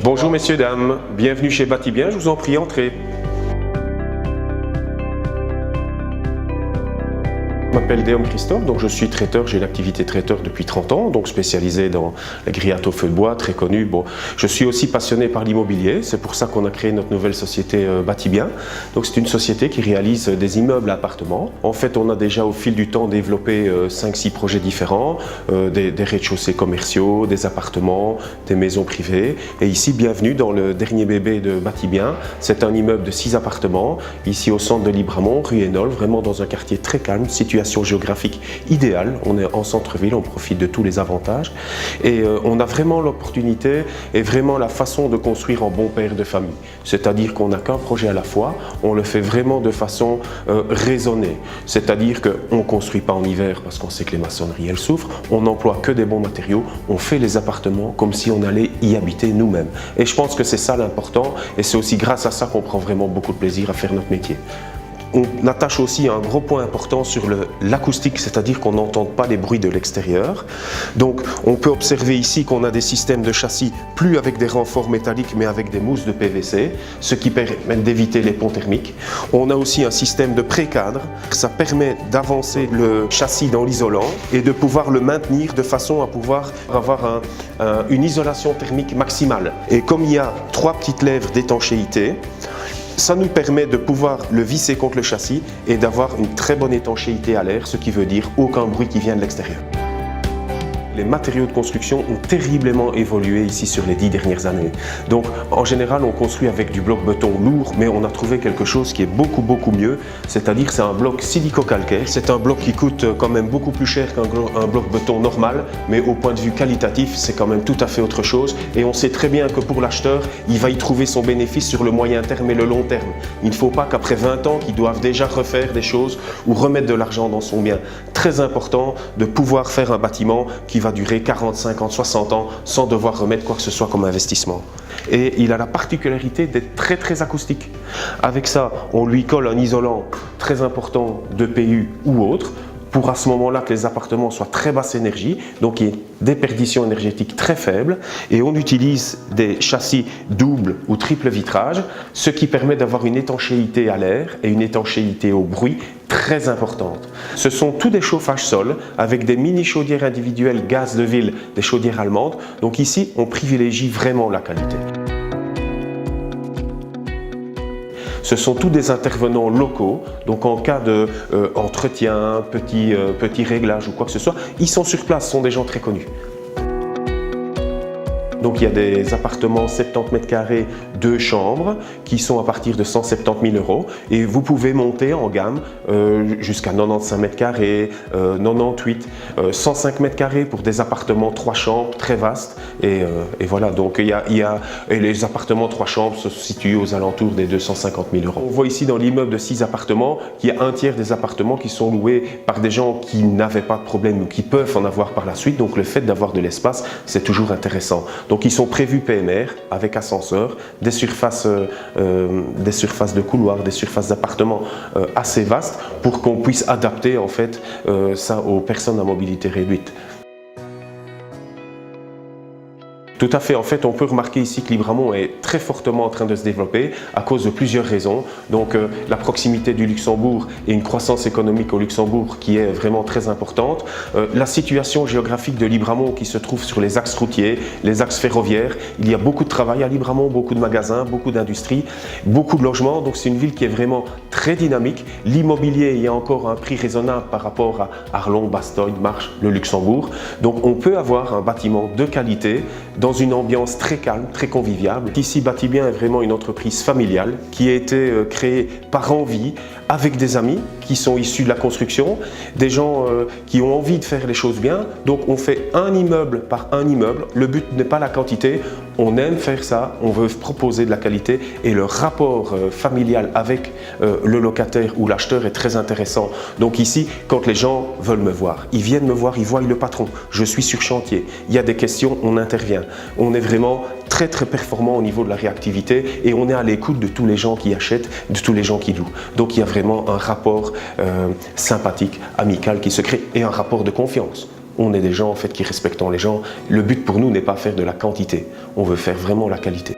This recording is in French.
Bonjour messieurs, dames, bienvenue chez Bâti-Bien, je vous en prie, entrez. Je m'appelle Déom Christophe, donc je suis traiteur, j'ai l'activité traiteur depuis 30 ans, donc spécialisé dans la grillade au feu de bois, très connue. Bon, je suis aussi passionné par l'immobilier, c'est pour ça qu'on a créé notre nouvelle société Bâti-Bien. Donc c'est une société qui réalise des immeubles à appartements. En fait, on a déjà au fil du temps développé 5-6 projets différents, des rez-de-chaussée commerciaux, des appartements, des maisons privées. Et ici, bienvenue dans le dernier bébé de Bâti-Bien. C'est un immeuble de 6 appartements, ici au centre de Libramont, rue Hainault, vraiment dans un quartier très calme, situation géographique idéale. On est en centre-ville, on profite de tous les avantages et on a vraiment l'opportunité et vraiment la façon de construire en bon père de famille. C'est-à-dire qu'on n'a qu'un projet à la fois, on le fait vraiment de façon raisonnée. C'est-à-dire qu'on ne construit pas en hiver parce qu'on sait que les maçonneries elles souffrent, on n'emploie que des bons matériaux, on fait les appartements comme si on allait y habiter nous-mêmes. Et je pense que c'est ça l'important et c'est aussi grâce à ça qu'on prend vraiment beaucoup de plaisir à faire notre métier. On attache aussi un gros point important sur l'acoustique, c'est-à-dire qu'on n'entend pas les bruits de l'extérieur. Donc on peut observer ici qu'on a des systèmes de châssis plus avec des renforts métalliques mais avec des mousses de PVC, ce qui permet d'éviter les ponts thermiques. On a aussi un système de pré-cadre, ça permet d'avancer le châssis dans l'isolant et de pouvoir le maintenir de façon à pouvoir avoir une isolation thermique maximale. Et comme il y a 3 petites lèvres d'étanchéité, ça nous permet de pouvoir le visser contre le châssis et d'avoir une très bonne étanchéité à l'air, ce qui veut dire aucun bruit qui vient de l'extérieur. Les matériaux de construction ont terriblement évolué ici sur les 10 dernières années. Donc en général on construit avec du bloc béton lourd, mais on a trouvé quelque chose qui est beaucoup mieux, c'est-à-dire c'est un bloc silico-calcaire. C'est un bloc qui coûte quand même beaucoup plus cher qu'un bloc béton normal, mais au point de vue qualitatif c'est quand même tout à fait autre chose et on sait très bien que pour l'acheteur il va y trouver son bénéfice sur le moyen terme et le long terme. Il ne faut pas qu'après 20 ans qu'il doive déjà refaire des choses ou remettre de l'argent dans son bien. Très important de pouvoir faire un bâtiment qui va durer 40, 50, 60 ans sans devoir remettre quoi que ce soit comme investissement. Et il a la particularité d'être très acoustique. Avec ça, on lui colle un isolant très important de PU ou autre pour à ce moment-là que les appartements soient très basse énergie, donc il y ait des perditions énergétiques très faibles et on utilise des châssis double ou triple vitrage, ce qui permet d'avoir une étanchéité à l'air et une étanchéité au bruit très importante. Ce sont tous des chauffages sol avec des mini chaudières individuelles gaz de ville, des chaudières allemandes, donc ici on privilégie vraiment la qualité. Ce sont tous des intervenants locaux, donc en cas d'entretien, petit réglage ou quoi que ce soit, ils sont sur place, ce sont des gens très connus. Donc il y a des appartements 70 mètres carrés, 2 chambres qui sont à partir de 170 000 € et vous pouvez monter en gamme jusqu'à 95 mètres carrés, 98, 105 mètres carrés pour des appartements 3 chambres très vastes et voilà, donc et les appartements 3 chambres se situent aux alentours des 250 000 €. On voit ici dans l'immeuble de 6 appartements qu'il y a un tiers des appartements qui sont loués par des gens qui n'avaient pas de problème ou qui peuvent en avoir par la suite, donc le fait d'avoir de l'espace c'est toujours intéressant. Donc ils sont prévus PMR avec ascenseur, des surfaces de couloirs, des surfaces d'appartements assez vastes pour qu'on puisse adapter en fait ça aux personnes à mobilité réduite. Tout à fait, en fait on peut remarquer ici que Libramont est très fortement en train de se développer à cause de plusieurs raisons. Donc la proximité du Luxembourg et une croissance économique au Luxembourg qui est vraiment très importante. La situation géographique de Libramont qui se trouve sur les axes routiers, les axes ferroviaires. Il y a beaucoup de travail à Libramont, beaucoup de magasins, beaucoup d'industries, beaucoup de logements. Donc c'est une ville qui est vraiment très dynamique. L'immobilier, il y a encore un prix raisonnable par rapport à Arlon, Bastogne, Marche, le Luxembourg. Donc on peut avoir un bâtiment de qualité dans une ambiance très calme, très conviviale. Ici, Bâti-Bien est vraiment une entreprise familiale qui a été créée par envie, avec des amis qui sont issus de la construction, des gens qui ont envie de faire les choses bien. Donc on fait un immeuble par un immeuble. Le but n'est pas la quantité, on aime faire ça, on veut proposer de la qualité et le rapport familial avec le locataire ou l'acheteur est très intéressant. Donc ici, quand les gens veulent me voir, ils viennent me voir, ils voient le patron, je suis sur chantier, il y a des questions, on intervient. On est vraiment très performant au niveau de la réactivité et on est à l'écoute de tous les gens qui achètent, de tous les gens qui louent. Donc il y a vraiment un rapport sympathique, amical qui se crée et un rapport de confiance. on est des gens en fait qui respectons les gens. Le but pour nous n'est pas faire de la quantité, on veut faire vraiment la qualité.